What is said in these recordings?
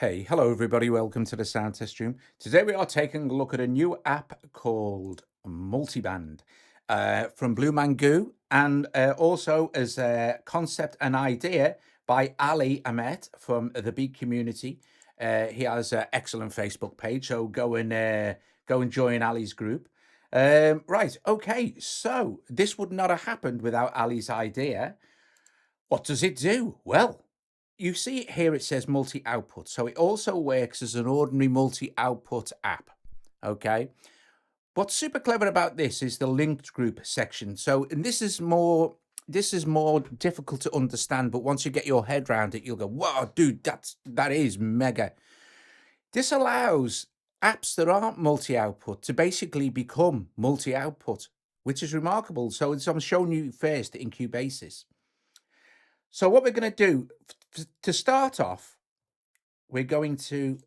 Hey, hello everybody, welcome to the sound test room. Today we are taking a look at a new app called MULTIBAND from Blue Mangoo, and also as a concept and idea by Ali Ahmet from the Beat community. He has an excellent Facebook page, so go and join Ali's group. Right, okay, so this would not have happened without Ali's idea. What does it do? Well, you see it here, it says multi-output. So it also works as an ordinary multi-output app. Okay. What's super clever about this is the linked group section. So, and this is more difficult to understand, but once you get your head around it, you'll go, wow, dude, that is mega. This allows apps that aren't multi-output to basically become multi-output, which is remarkable. So I'm showing you first in Cubasis. So what we're going to do to start off, we're going to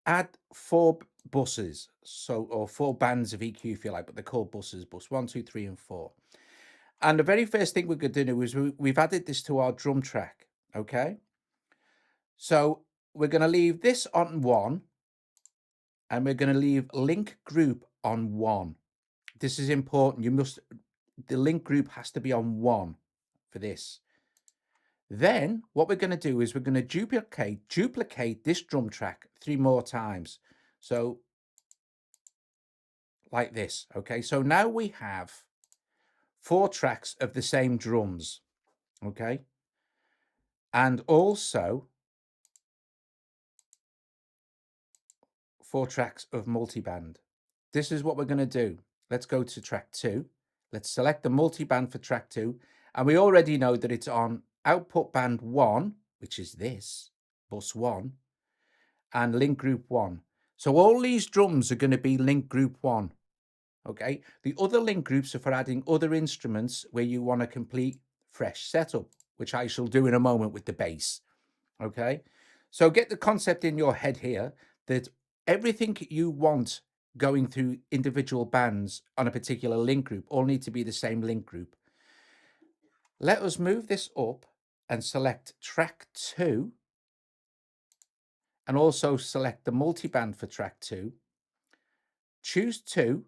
add 4 buses, or 4 bands of EQ, if you like, but they're called buses, bus 1, 2, 3, and 4. And the very first thing we're going to do is we've added this to our drum track, okay? So we're going to leave this on 1, and we're going to leave link group on 1. This is important. The link group has to be on 1 for this. Then what we're going to do is we're going to duplicate this drum track 3 more times. So like this. Okay, so now we have 4 tracks of the same drums. Okay, and also 4 tracks of multiband. This is what we're going to do. Let's go to track 2. Let's select the multiband for track 2. And we already know that it's on output band 1, which is this, bus 1, and link group 1. So all these drums are going to be link group 1. Okay. The other link groups are for adding other instruments where you want a complete fresh setup, which I shall do in a moment with the bass. Okay. So get the concept in your head here that everything you want going through individual bands on a particular link group all need to be the same link group. Let us move this up and select track 2, and also select the multiband for track 2. Choose 2,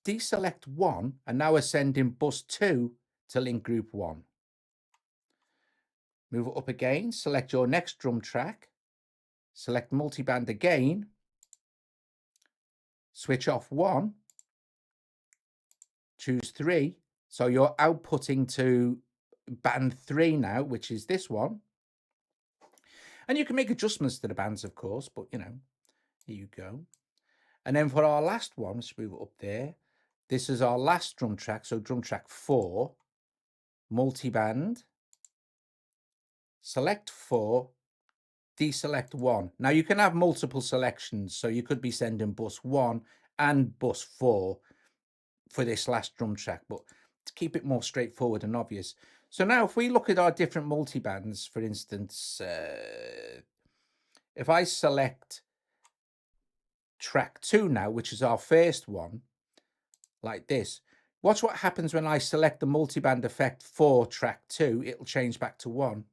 deselect 1, and now we're sending bus 2 to link group 1. Move it up again, select your next drum track, select multiband again, switch off 1, choose 3. So you're outputting to band 3 now, which is this one. And you can make adjustments to the bands, of course, but here you go. And then for our last one, let's move it up there. This is our last drum track. So drum track 4, multiband, select 4, deselect 1. Now you can have multiple selections. So you could be sending bus 1 and bus 4 for this last drum track, but to keep it more straightforward and obvious. So now if we look at our different multibands, for instance, if I select track 2 now, which is our first one, like this, watch what happens when I select the multiband effect for track 2. It'll change back to 1,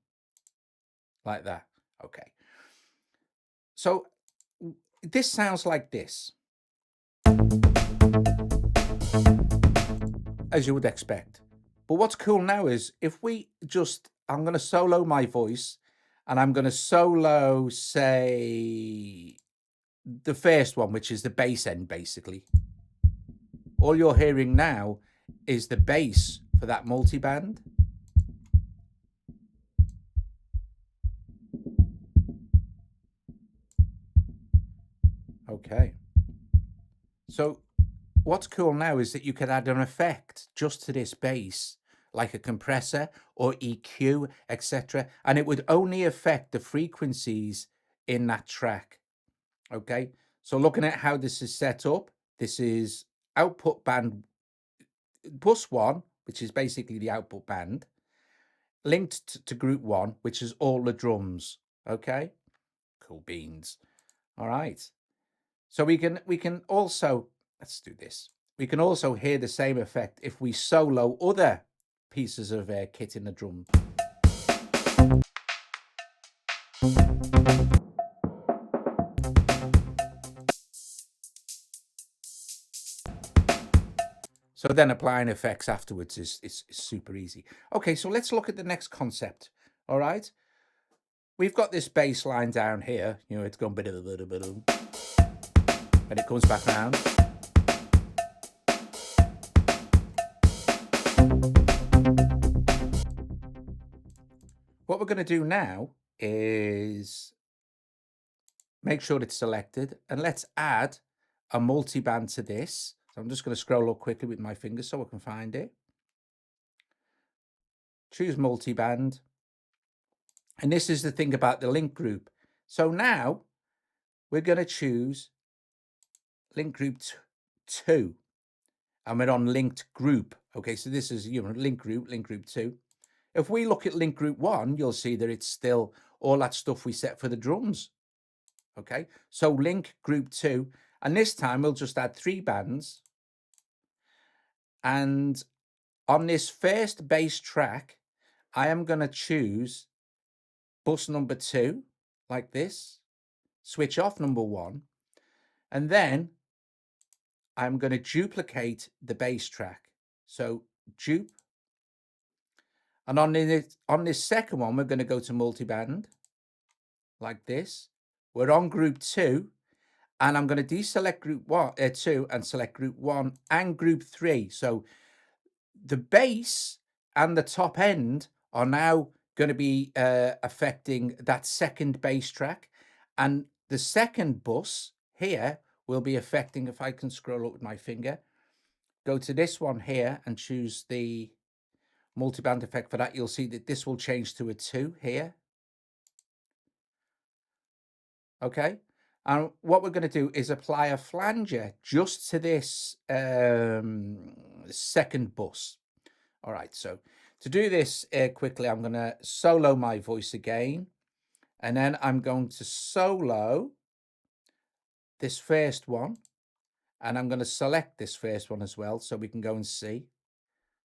like that. Okay. So this sounds like this, as you would expect. But what's cool now is if we I'm going to solo my voice, and I'm going to solo, say, the first one, which is the bass end, basically. All you're hearing now is the bass for that multiband. Okay. So what's cool now is that you can add an effect just to this bass, like a compressor or EQ, etc. And it would only affect the frequencies in that track. Okay. So looking at how this is set up, this is output band bus 1, which is basically the output band, linked to group 1, which is all the drums. Okay. Cool beans. All right. So we can also, let's do this. We can also hear the same effect if we solo other pieces of kit in the drum. So then applying effects afterwards is super easy. Okay, so let's look at the next concept. All right. We've got this bass line down here. You know, it's going bit of a little bit of, and it comes back around. What we're going to do now is make sure it's selected, and let's add a multiband to this. So I'm just going to scroll up quickly with my finger so I can find it. Choose multiband. And this is the thing about the link group. So now we're going to choose link group 2, and we're on linked group. Okay, so this is, you know, link group 2. If we look at link group 1, you'll see that it's still all that stuff we set for the drums. Okay, so link group 2, and this time we'll just add 3 bands. And on this first bass track, I am going to choose bus number 2, like this, switch off number 1, and then I'm going to duplicate the bass track. So dupe. And on this second one, we're going to go to multiband, like this. We're on group 2, and I'm going to deselect group 2 and select group 1 and group 3. So the bass and the top end are now going to be affecting that second bass track, and the second bus here will be affecting, if I can scroll up with my finger, go to this one here and choose the multiband effect for that, you'll see that this will change to a 2 here. Okay, and what we're going to do is apply a flanger just to this second bus. All right, so to do this quickly, I'm going to solo my voice again, and then I'm going to solo this first one, and I'm going to select this first one as well so we can go and see.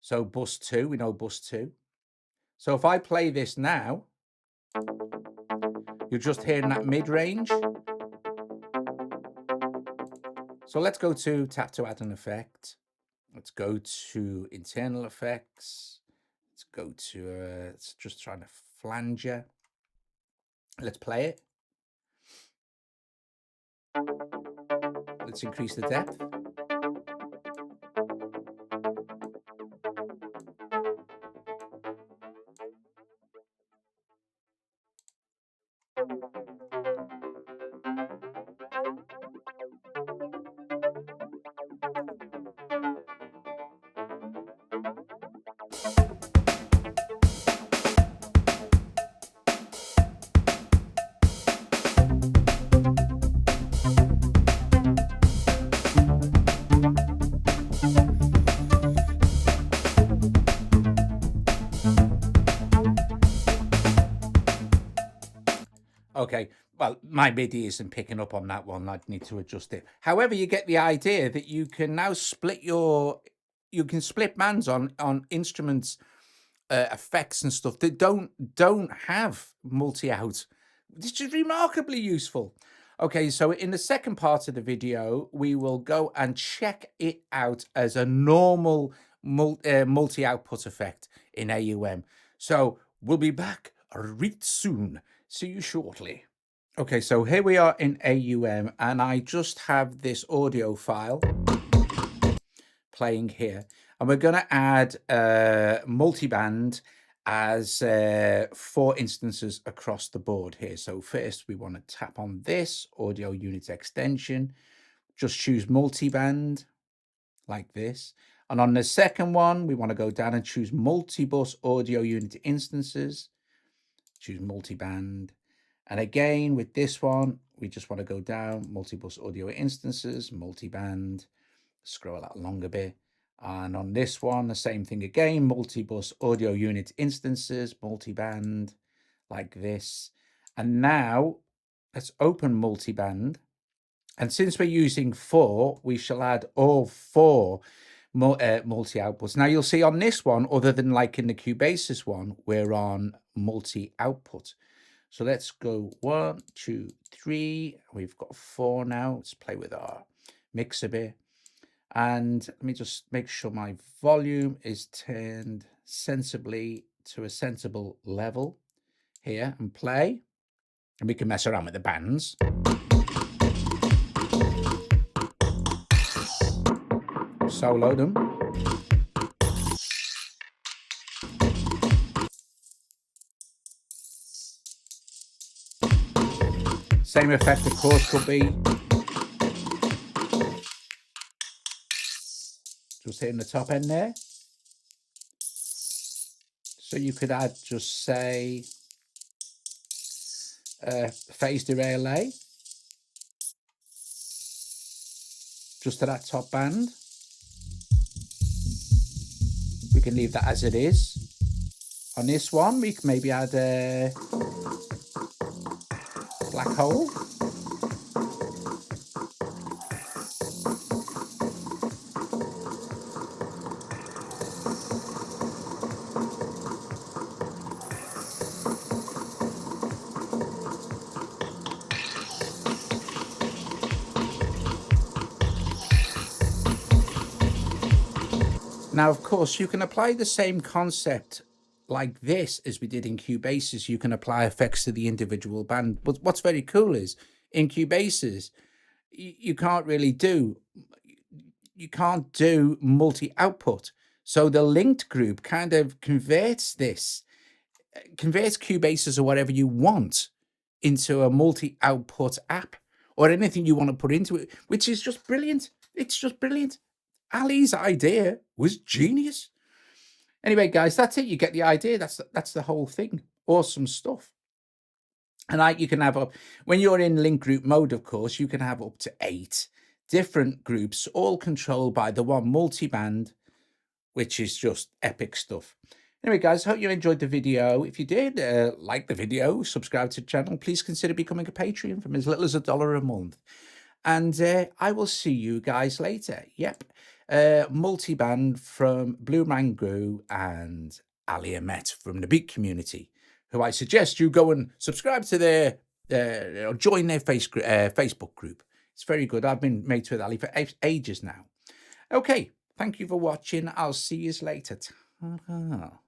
So bus 2, we know bus 2. So if I play this now, you're just hearing that mid-range. So let's go to tap to add an effect. Let's go to internal effects. Let's go to, it's just trying to flanger. Let's play it. Let's increase the depth. Okay, well, my MIDI isn't picking up on that one. I'd need to adjust it. However, you get the idea that you can now you can split bands on instruments, effects and stuff that don't have multi-out, which is remarkably useful. Okay, so in the second part of the video, we will go and check it out as a normal multi-output effect in AUM. So we'll be back right soon. See you shortly. Okay, so here we are in AUM, and I just have this audio file playing here, and we're going to add multiband as 4 instances across the board here. So first we want to tap on this audio unit extension, just choose multiband like this, and on the second one we want to go down and choose multibus audio unit instances, choose multiband, and again with this one we just want to go down, multibus audio instances, multiband, scroll that along a bit. And on this one, the same thing again, multibus audio unit instances, multiband, like this. And now let's open multiband. And since we're using 4, we shall add all 4 multi-outputs. Now you'll see on this one, other than like in the Cubasis one, we're on multi-output. So let's go 1, 2, 3. We've got 4 now. Let's play with our mix a bit. And let me just make sure my volume is turned sensibly to a sensible level here and play. And we can mess around with the bands. Solo them. Same effect, of course, could be just hitting the top end there. So you could add, just say, phase delay just to that top band. We can leave that as it is. On this one, we can maybe add a black hole. Now, of course, you can apply the same concept like this as we did in Cubase's. You can apply effects to the individual band. But what's very cool is in Cubase's, you can't really do, you can't do multi-output. So the linked group kind of converts Cubase's or whatever you want into a multi-output app or anything you want to put into it, which is just brilliant. It's just brilliant. Ali's idea was genius. Anyway, guys, that's it. You get the idea. That's the whole thing. Awesome stuff. And you can have when you're in link group mode, of course, you can have up to 8 different groups, all controlled by the one multiband, which is just epic stuff. Anyway, guys, hope you enjoyed the video. If you did, like the video, subscribe to the channel. Please consider becoming a Patreon from as little as $1 a month. And I will see you guys later. Yep. Multiband from Blue Mangoo and Ali Ahmet from the Beat Community, who I suggest you go and subscribe to their, or join their Facebook group. It's very good. I've been mates with Ali for ages now. Okay. Thank you for watching. I'll see you later. Ta-ta.